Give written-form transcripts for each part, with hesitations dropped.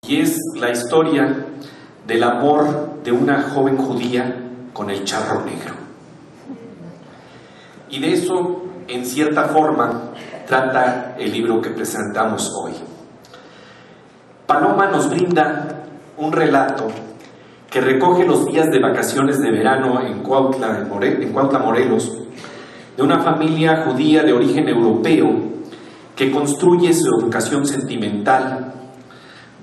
Y es la historia del amor de una joven judía con el charro negro. Y de eso, en cierta forma, trata el libro que presentamos hoy. Paloma nos brinda un relato que recoge los días de vacaciones de verano en Cuautla, Morelos, de una familia judía de origen europeo que construye su educación sentimental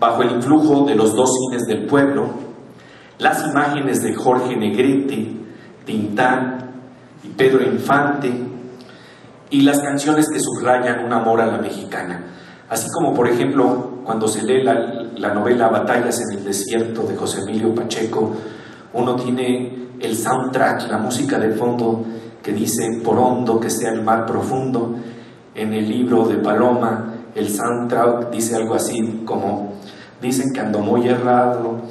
bajo el influjo de los dos cines del pueblo, las imágenes de Jorge Negrete, Tintán y Pedro Infante, y las canciones que subrayan un amor a la mexicana. Así como, por ejemplo, cuando se lee la novela Batallas en el Desierto de José Emilio Pacheco, uno tiene el soundtrack, la música de fondo que dice por hondo que sea el mar profundo. En el libro de Paloma, el soundtrack dice algo así como: dicen que ando muy errado,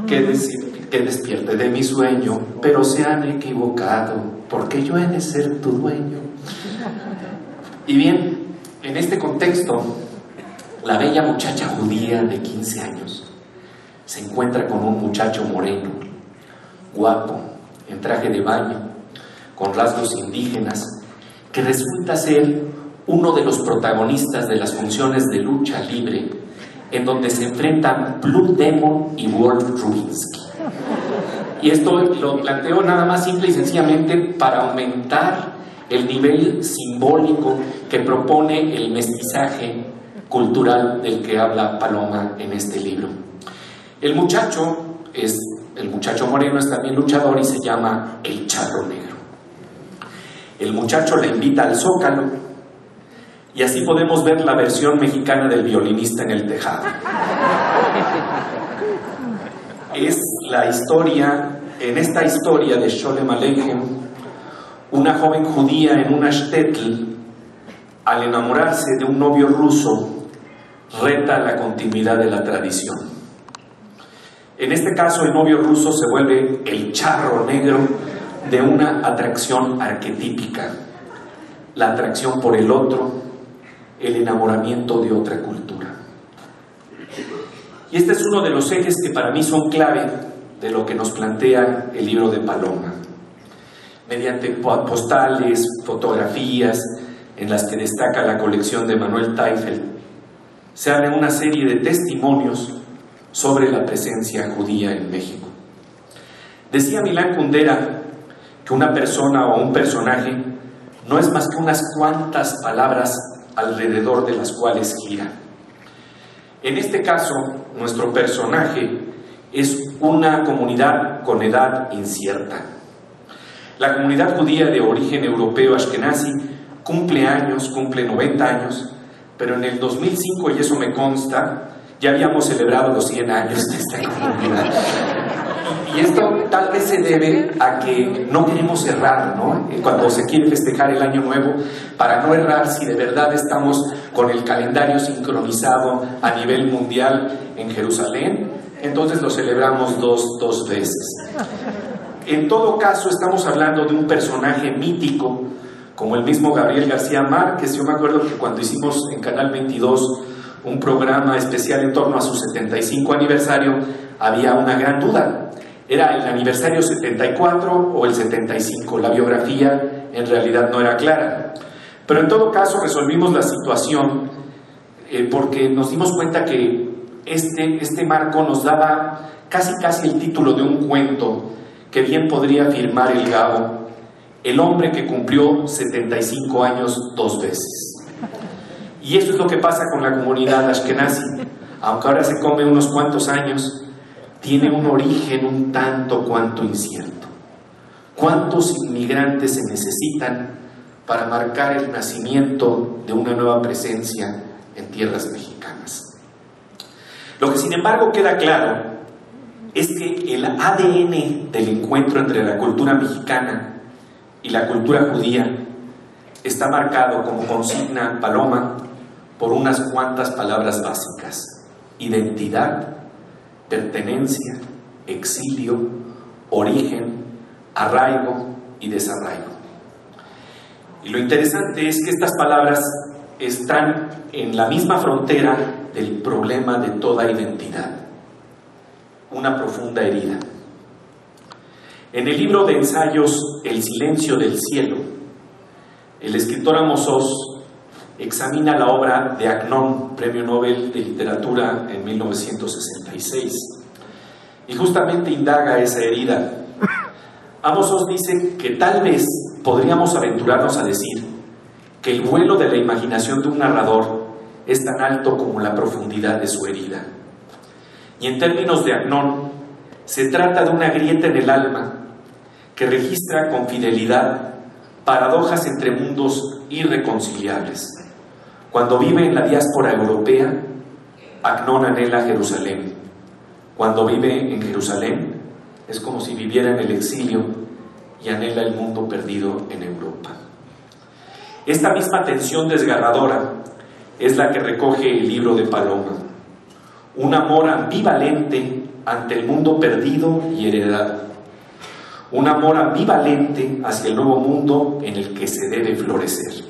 que despierte de mi sueño, pero se han equivocado, porque yo he de ser tu dueño. Y bien, en este contexto, la bella muchacha judía de 15 años se encuentra con un muchacho moreno, guapo, en traje de baño, con rasgos indígenas, que resulta ser uno de los protagonistas de las funciones de lucha libre, en donde se enfrentan Blue Demon y Wolf Rubinsky. Y esto lo planteo nada más simple y sencillamente para aumentar el nivel simbólico que propone el mestizaje cultural del que habla Paloma en este libro. El muchacho moreno es también luchador y se llama el Charro Negro. El muchacho le invita al Zócalo, y así podemos ver la versión mexicana del violinista en el tejado. Es la historia, en esta historia de Sholem Aleichem, una joven judía en una shtetl, al enamorarse de un novio ruso, reta la continuidad de la tradición. En este caso, el novio ruso se vuelve el charro negro de una atracción arquetípica, la atracción por el otro, el enamoramiento de otra cultura. Y este es uno de los ejes que para mí son clave de lo que nos plantea el libro de Paloma. Mediante postales, fotografías, en las que destaca la colección de Manuel Teifel, se abre una serie de testimonios sobre la presencia judía en México. Decía Milán Kundera que una persona o un personaje no es más que unas cuantas palabras alrededor de las cuales gira. En este caso, nuestro personaje es una comunidad con edad incierta. La comunidad judía de origen europeo ashkenazi cumple 90 años, pero en el 2005, y eso me consta, ya habíamos celebrado los 100 años de esta comunidad. Y esto tal vez se debe a que no queremos errar, ¿no? Cuando se quiere festejar el Año Nuevo, para no errar si de verdad estamos con el calendario sincronizado a nivel mundial en Jerusalén, entonces lo celebramos dos veces. En todo caso, estamos hablando de un personaje mítico, como el mismo Gabriel García Márquez. Yo me acuerdo que cuando hicimos en Canal 22 un programa especial en torno a su 75 aniversario, había una gran duda. ¿Era el aniversario 74 o el 75? La biografía en realidad no era clara. Pero en todo caso resolvimos la situación porque nos dimos cuenta que este marco nos daba casi el título de un cuento que bien podría firmar el Gabo, el hombre que cumplió 75 años 2 veces. Y eso es lo que pasa con la comunidad ashkenazi. Aunque ahora se come unos cuantos años, tiene un origen un tanto cuanto incierto. ¿Cuántos inmigrantes se necesitan para marcar el nacimiento de una nueva presencia en tierras mexicanas? Lo que sin embargo queda claro es que el ADN del encuentro entre la cultura mexicana y la cultura judía está marcado, como consigna Paloma, por unas cuantas palabras básicas: identidad, pertenencia, exilio, origen, arraigo y desarraigo. Y lo interesante es que estas palabras están en la misma frontera del problema de toda identidad, una profunda herida. En el libro de ensayos El silencio del cielo, el escritor Amos Oz examina la obra de Agnon, Premio Nobel de Literatura en 1966, y justamente indaga esa herida. Amos Oz dice que tal vez podríamos aventurarnos a decir que el vuelo de la imaginación de un narrador es tan alto como la profundidad de su herida. Y en términos de Agnon, se trata de una grieta en el alma que registra con fidelidad paradojas entre mundos irreconciliables. Cuando vive en la diáspora europea, Agnon anhela Jerusalén. Cuando vive en Jerusalén, es como si viviera en el exilio y anhela el mundo perdido en Europa. Esta misma tensión desgarradora es la que recoge el libro de Paloma. Un amor ambivalente ante el mundo perdido y heredado. Un amor ambivalente hacia el nuevo mundo en el que se debe florecer.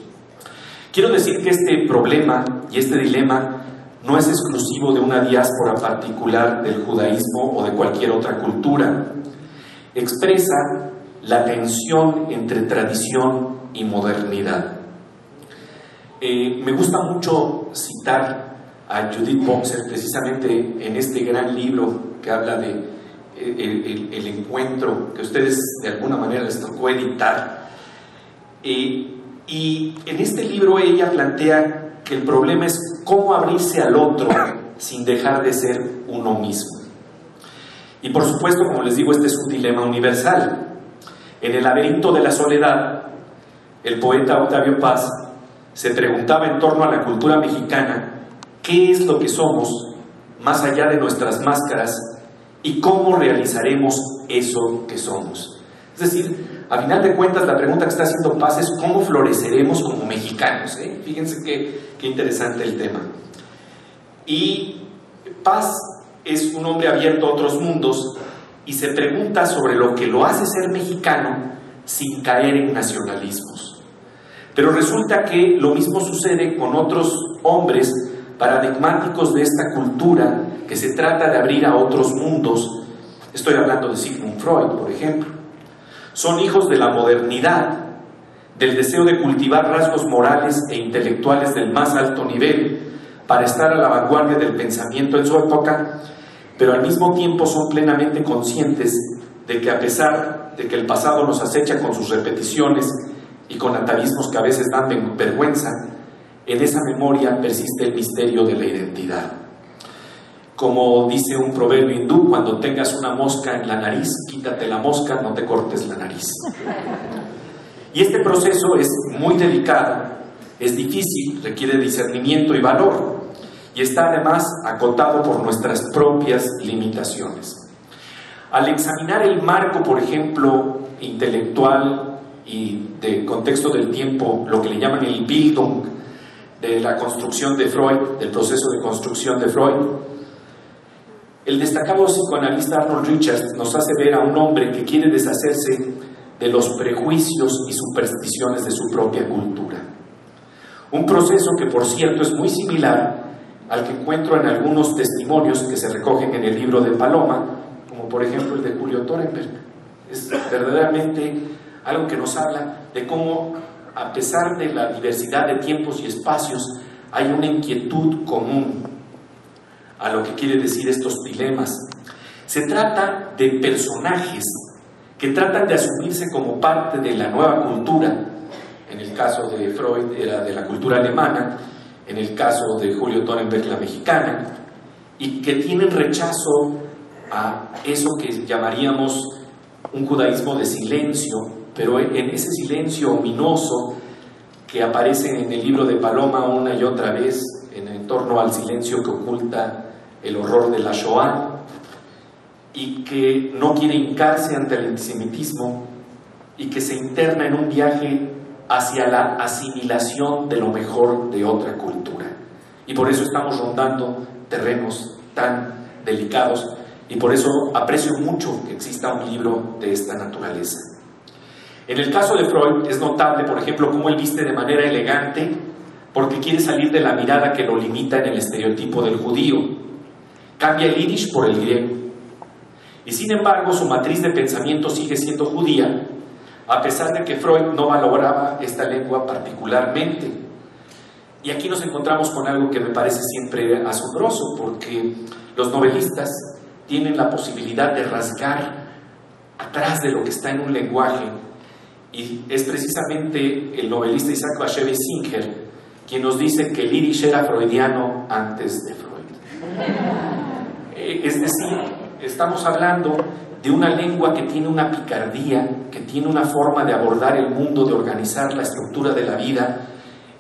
Quiero decir que este problema y este dilema no es exclusivo de una diáspora particular del judaísmo o de cualquier otra cultura. Expresa la tensión entre tradición y modernidad. Me gusta mucho citar a Judith Boxer precisamente en este gran libro que habla de el encuentro, que a ustedes de alguna manera les tocó editar. Y en este libro ella plantea que el problema es cómo abrirse al otro sin dejar de ser uno mismo. Y por supuesto, como les digo, este es un dilema universal. En El laberinto de la soledad, el poeta Octavio Paz se preguntaba en torno a la cultura mexicana qué es lo que somos más allá de nuestras máscaras y cómo realizaremos eso que somos. Es decir, a final de cuentas, la pregunta que está haciendo Paz es cómo floreceremos como mexicanos. Fíjense qué interesante el tema. Y Paz es un hombre abierto a otros mundos y se pregunta sobre lo que lo hace ser mexicano sin caer en nacionalismos. Pero resulta que lo mismo sucede con otros hombres paradigmáticos de esta cultura que se trata de abrir a otros mundos. Estoy hablando de Sigmund Freud, por ejemplo. Son hijos de la modernidad, del deseo de cultivar rasgos morales e intelectuales del más alto nivel para estar a la vanguardia del pensamiento en su época, pero al mismo tiempo son plenamente conscientes de que a pesar de que el pasado nos acecha con sus repeticiones y con atavismos que a veces dan vergüenza, en esa memoria persiste el misterio de la identidad. Como dice un proverbio hindú, cuando tengas una mosca en la nariz, quítate la mosca, no te cortes la nariz. Y este proceso es muy delicado, es difícil, requiere discernimiento y valor, y está además acotado por nuestras propias limitaciones. Al examinar el marco, por ejemplo, intelectual y de contexto del tiempo, lo que le llaman el Bildung, de la construcción de Freud, del proceso de construcción de Freud, el destacado psicoanalista Arnold Richards nos hace ver a un hombre que quiere deshacerse de los prejuicios y supersticiones de su propia cultura. Un proceso que, por cierto, es muy similar al que encuentro en algunos testimonios que se recogen en el libro de Paloma, como por ejemplo el de Julio Thorenberg. Es verdaderamente algo que nos habla de cómo, a pesar de la diversidad de tiempos y espacios, hay una inquietud común a lo que quiere decir estos dilemas. Se trata de personajes que tratan de asumirse como parte de la nueva cultura. En el caso de Freud era de la cultura alemana, en el caso de Julio Thorenberg la mexicana, y que tienen rechazo a eso que llamaríamos un judaísmo de silencio, pero en ese silencio ominoso que aparece en el libro de Paloma una y otra vez, en torno al silencio que oculta el horror de la Shoah, y que no quiere hincarse ante el antisemitismo, y que se interna en un viaje hacia la asimilación de lo mejor de otra cultura. Y por eso estamos rondando terrenos tan delicados, y por eso aprecio mucho que exista un libro de esta naturaleza. En el caso de Freud es notable, por ejemplo, cómo él viste de manera elegante porque quiere salir de la mirada que lo limita en el estereotipo del judío. Cambia el yiddish por el griego. Y sin embargo, su matriz de pensamiento sigue siendo judía, a pesar de que Freud no valoraba esta lengua particularmente. Y aquí nos encontramos con algo que me parece siempre asombroso, porque los novelistas tienen la posibilidad de rasgar atrás de lo que está en un lenguaje, y es precisamente el novelista Isaac Bashevis Singer quien nos dice que el yiddish era freudiano antes de Freud. Es decir, estamos hablando de una lengua que tiene una picardía, que tiene una forma de abordar el mundo, de organizar la estructura de la vida,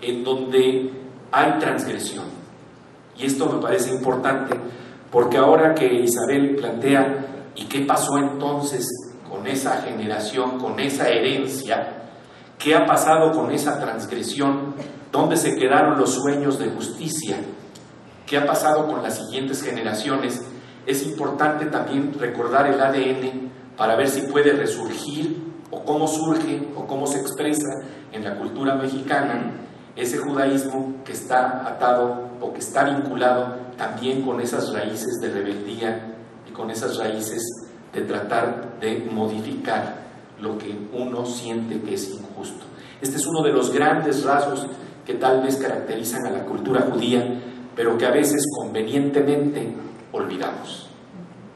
en donde hay transgresión. Y esto me parece importante, porque ahora que Isabel plantea, ¿y qué pasó entonces con esa generación, con esa herencia? ¿Qué ha pasado con esa transgresión? ¿Dónde se quedaron los sueños de justicia? ¿Qué ha pasado con las siguientes generaciones? Es importante también recordar el ADN para ver si puede resurgir, o cómo surge, o cómo se expresa en la cultura mexicana ese judaísmo que está atado o que está vinculado también con esas raíces de rebeldía y con esas raíces de tratar de modificar lo que uno siente que es injusto. Este es uno de los grandes rasgos que tal vez caracterizan a la cultura judía, pero que a veces convenientemente olvidamos.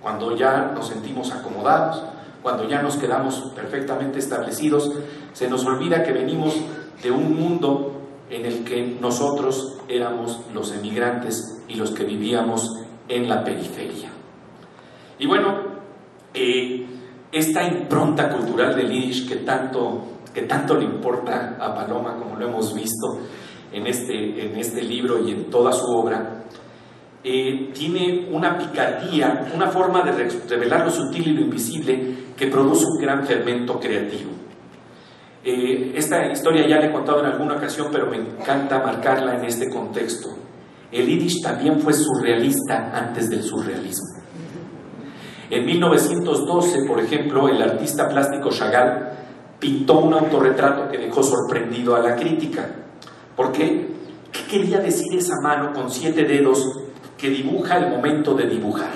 Cuando ya nos sentimos acomodados, cuando ya nos quedamos perfectamente establecidos, se nos olvida que venimos de un mundo en el que nosotros éramos los emigrantes y los que vivíamos en la periferia. Y bueno, esta impronta cultural del yiddish que tanto le importa a Paloma, como lo hemos visto en este libro y en toda su obra, tiene una picardía, una forma de revelar lo sutil y lo invisible que produce un gran fermento creativo. Esta historia ya la he contado en alguna ocasión, pero me encanta marcarla en este contexto. El yiddish también fue surrealista antes del surrealismo. En 1912, por ejemplo, el artista plástico Chagall pintó un autorretrato que dejó sorprendido a la crítica. ¿Por qué? ¿Qué quería decir esa mano con 7 dedos que dibuja el momento de dibujar?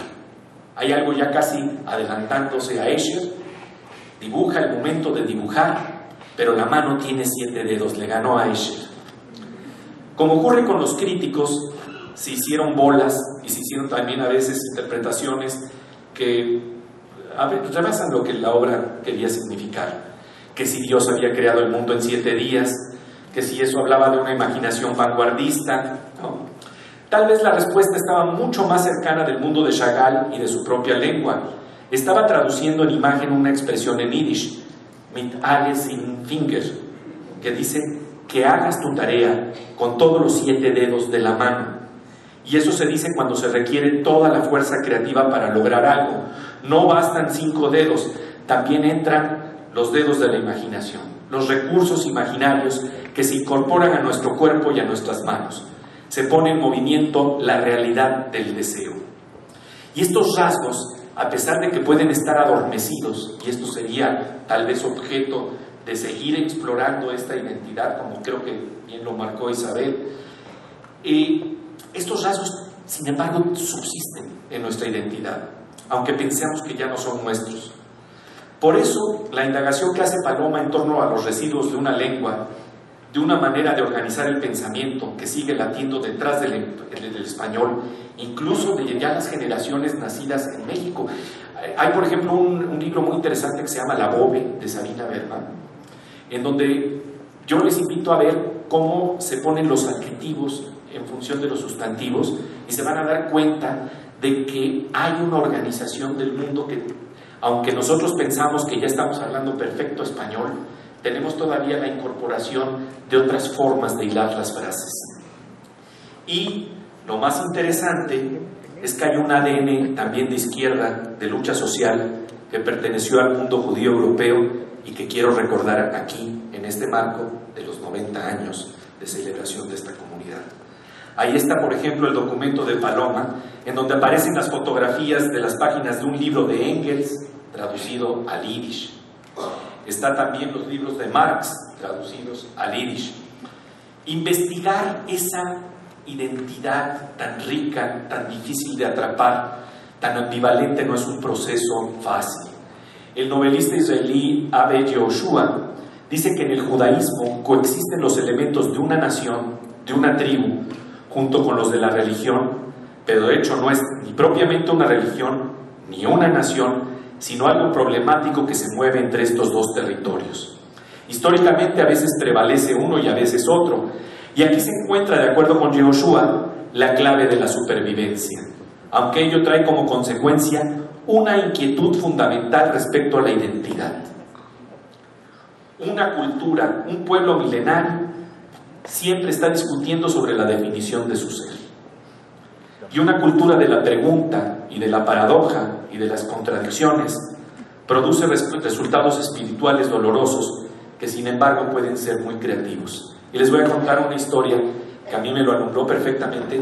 Hay algo ya casi adelantándose a Escher. Dibuja el momento de dibujar, pero la mano tiene 7 dedos, le ganó a Escher. Como ocurre con los críticos, se hicieron bolas y se hicieron también a veces interpretaciones que rebasan lo que la obra quería significar. Que si Dios había creado el mundo en 7 días, que si eso hablaba de una imaginación vanguardista, ¿no? Tal vez la respuesta estaba mucho más cercana del mundo de Chagall y de su propia lengua. Estaba traduciendo en imagen una expresión en yiddish, mit alles in Finger, que dice que hagas tu tarea con todos los 7 dedos de la mano. Y eso se dice cuando se requiere toda la fuerza creativa para lograr algo. No bastan 5 dedos, también entran los dedos de la imaginación, los recursos imaginarios que se incorporan a nuestro cuerpo y a nuestras manos. Se pone en movimiento la realidad del deseo. Y estos rasgos, a pesar de que pueden estar adormecidos, y esto sería tal vez objeto de seguir explorando esta identidad, como creo que bien lo marcó Isabel, estos rasgos, sin embargo, subsisten en nuestra identidad, aunque pensemos que ya no son nuestros. Por eso, la indagación que hace Paloma en torno a los residuos de una lengua, de una manera de organizar el pensamiento que sigue latiendo detrás del español, incluso de ya las generaciones nacidas en México. Hay, por ejemplo, un libro muy interesante que se llama La Bobe, de Sabina Berman, en donde yo les invito a ver cómo se ponen los adjetivos en función de los sustantivos, y se van a dar cuenta de que hay una organización del mundo que, aunque nosotros pensamos que ya estamos hablando perfecto español, tenemos todavía la incorporación de otras formas de hilar las frases. Y lo más interesante es que hay un ADN también de izquierda, de lucha social, que perteneció al mundo judío europeo y que quiero recordar aquí, en este marco de los 90 años de celebración de esta comunidad. Ahí está, por ejemplo, el documento de Paloma, en donde aparecen las fotografías de las páginas de un libro de Engels, traducido al yiddish. Está también los libros de Marx, traducidos al yiddish. Investigar esa identidad tan rica, tan difícil de atrapar, tan ambivalente, no es un proceso fácil. El novelista israelí Abe Yehoshua dice que en el judaísmo coexisten los elementos de una nación, de una tribu, junto con los de la religión, pero de hecho no es ni propiamente una religión ni una nación, sino algo problemático que se mueve entre estos dos territorios. Históricamente a veces prevalece uno y a veces otro, y aquí se encuentra, de acuerdo con Yehoshua, la clave de la supervivencia, aunque ello trae como consecuencia una inquietud fundamental respecto a la identidad. Una cultura, un pueblo milenario, siempre está discutiendo sobre la definición de su ser. Y una cultura de la pregunta y de la paradoja y de las contradicciones produce resultados espirituales dolorosos que sin embargo pueden ser muy creativos. Y les voy a contar una historia que a mí me lo alumbró perfectamente,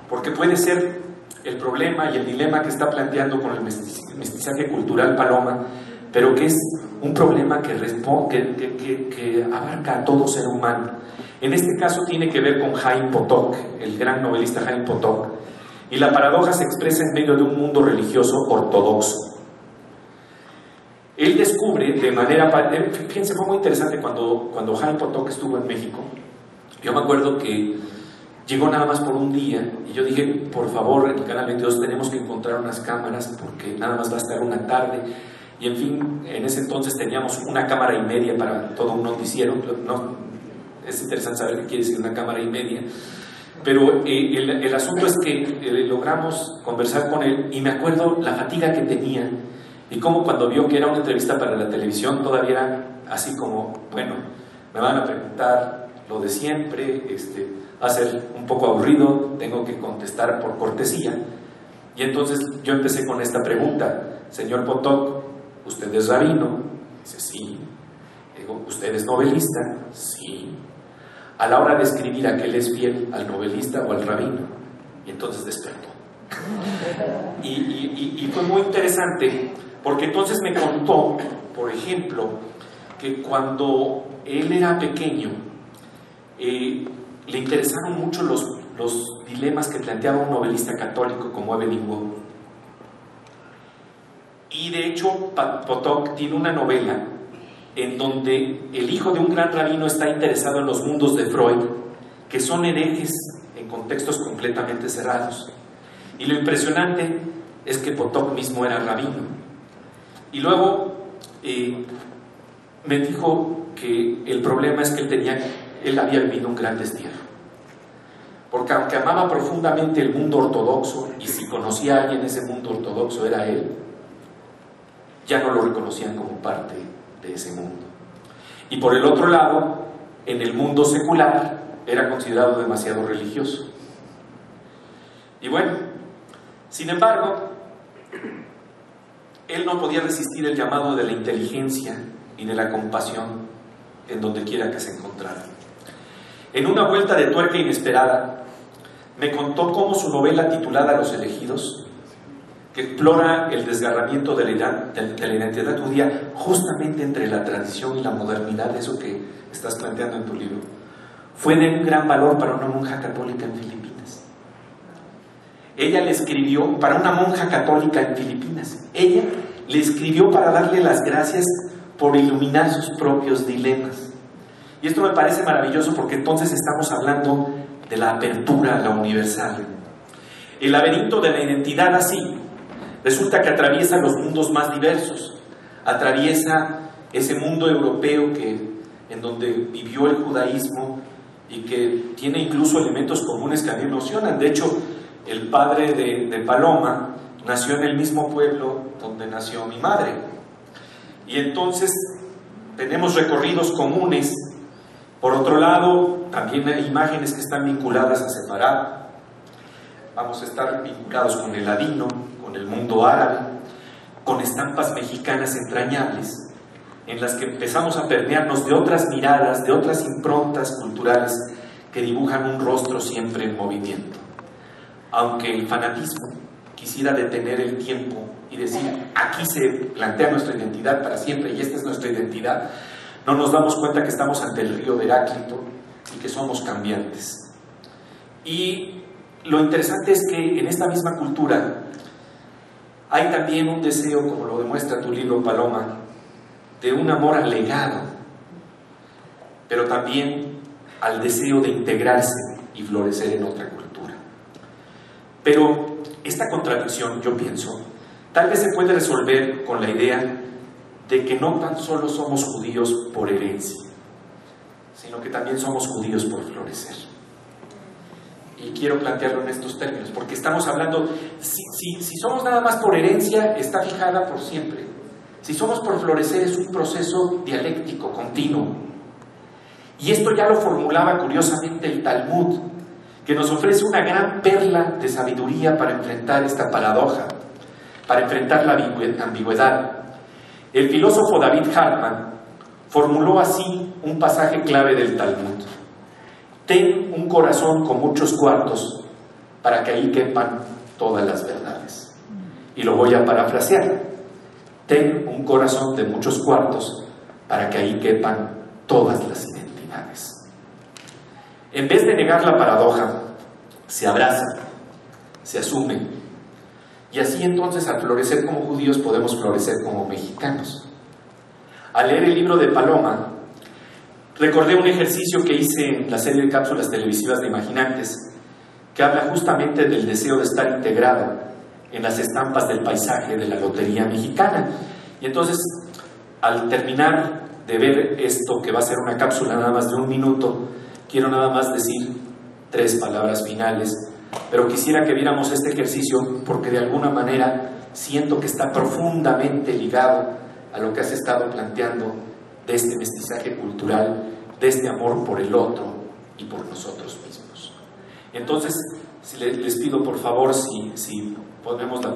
porque puede ser el problema y el dilema que está planteando con el mestizaje cultural Paloma, pero que es un problema que abarca a todo ser humano. En este caso tiene que ver con Chaim Potok, el gran novelista Chaim Potok, y la paradoja se expresa en medio de un mundo religioso ortodoxo. Él descubre de manera... Fíjense, fue muy interesante cuando Chaim Potok estuvo en México. Yo me acuerdo que llegó nada más por un día y yo dije, por favor, en el Canal 22 tenemos que encontrar unas cámaras porque nada más va a estar una tarde. Y en fin, en ese entonces teníamos una cámara y media para todo un noticiero. No, es interesante saber qué quiere decir una cámara y media. Pero el asunto es que logramos conversar con él y me acuerdo la fatiga que tenía y cómo cuando vio que era una entrevista para la televisión todavía era así como, bueno, me van a preguntar lo de siempre, va a ser un poco aburrido, tengo que contestar por cortesía. Y entonces yo empecé con esta pregunta: señor Potok, ¿usted es rabino? Dice, sí. Digo, ¿usted es novelista? Sí. A la hora de escribir, ¿a qué le es fiel? ¿Al novelista o al rabino? Y entonces despertó. Y fue muy interesante, porque entonces me contó, por ejemplo, que cuando él era pequeño, le interesaron mucho los dilemas que planteaba un novelista católico como Evelyn Waugh. Y de hecho, Potok tiene una novela en donde el hijo de un gran rabino está interesado en los mundos de Freud, que son herejes en contextos completamente cerrados. Y lo impresionante es que Potok mismo era rabino. Y luego me dijo que el problema es que él había vivido un gran destierro. Porque aunque amaba profundamente el mundo ortodoxo, y si conocía a alguien en ese mundo ortodoxo era él, ya no lo reconocían como parte de ese mundo. Y por el otro lado, en el mundo secular, era considerado demasiado religioso. Y bueno, sin embargo, él no podía resistir el llamado de la inteligencia y de la compasión en donde quiera que se encontrara. En una vuelta de tuerca inesperada, me contó cómo su novela titulada Los elegidos, que explora el desgarramiento de la identidad judía justamente entre la tradición y la modernidad, eso que estás planteando en tu libro, fue de un gran valor para una monja católica en Filipinas. Ella le escribió, para una monja católica en Filipinas, ella le escribió para darle las gracias por iluminar sus propios dilemas. Y esto me parece maravilloso porque entonces estamos hablando de la apertura a la universal. El laberinto de la identidad así resulta que atraviesa los mundos más diversos, atraviesa ese mundo europeo en donde vivió el judaísmo y que tiene incluso elementos comunes que a mí me emocionan. De hecho, el padre de Paloma nació en el mismo pueblo donde nació mi madre. Y entonces tenemos recorridos comunes. Por otro lado, también hay imágenes que están vinculadas a Sefarad. Vamos a estar vinculados con el ladino, con el mundo árabe, con estampas mexicanas entrañables, en las que empezamos a permearnos de otras miradas, de otras improntas culturales que dibujan un rostro siempre en movimiento. Aunque el fanatismo quisiera detener el tiempo y decir, aquí se plantea nuestra identidad para siempre y esta es nuestra identidad, no nos damos cuenta que estamos ante el río de Heráclito, y que somos cambiantes. Y lo interesante es que en esta misma cultura hay también un deseo, como lo demuestra tu libro, Paloma, de un amor al legado, pero también al deseo de integrarse y florecer en otra cultura. Pero esta contradicción, yo pienso, tal vez se puede resolver con la idea de que no tan solo somos judíos por herencia, sino que también somos judíos por florecer. Y quiero plantearlo en estos términos, porque estamos hablando, si somos nada más por herencia, está fijada por siempre. Si somos por florecer, es un proceso dialéctico, continuo. Y esto ya lo formulaba curiosamente el Talmud, que nos ofrece una gran perla de sabiduría para enfrentar esta paradoja, para enfrentar la ambigüedad. El filósofo David Hartman formuló así un pasaje clave del Talmud: ten un corazón con muchos cuartos para que ahí quepan todas las verdades. Y lo voy a parafrasear: ten un corazón de muchos cuartos para que ahí quepan todas las identidades. En vez de negar la paradoja, se abraza, se asume, y así entonces al florecer como judíos podemos florecer como mexicanos. Al leer el libro de Paloma, recordé un ejercicio que hice en la serie de cápsulas televisivas de Imaginantes, que habla justamente del deseo de estar integrado en las estampas del paisaje de la lotería mexicana. Y entonces, al terminar de ver esto, que va a ser una cápsula nada más de 1 minuto, quiero nada más decir 3 palabras finales, pero quisiera que viéramos este ejercicio porque de alguna manera siento que está profundamente ligado a lo que has estado planteando de este mestizaje cultural, de este amor por el otro y por nosotros mismos. Entonces, les pido por favor si ponemos la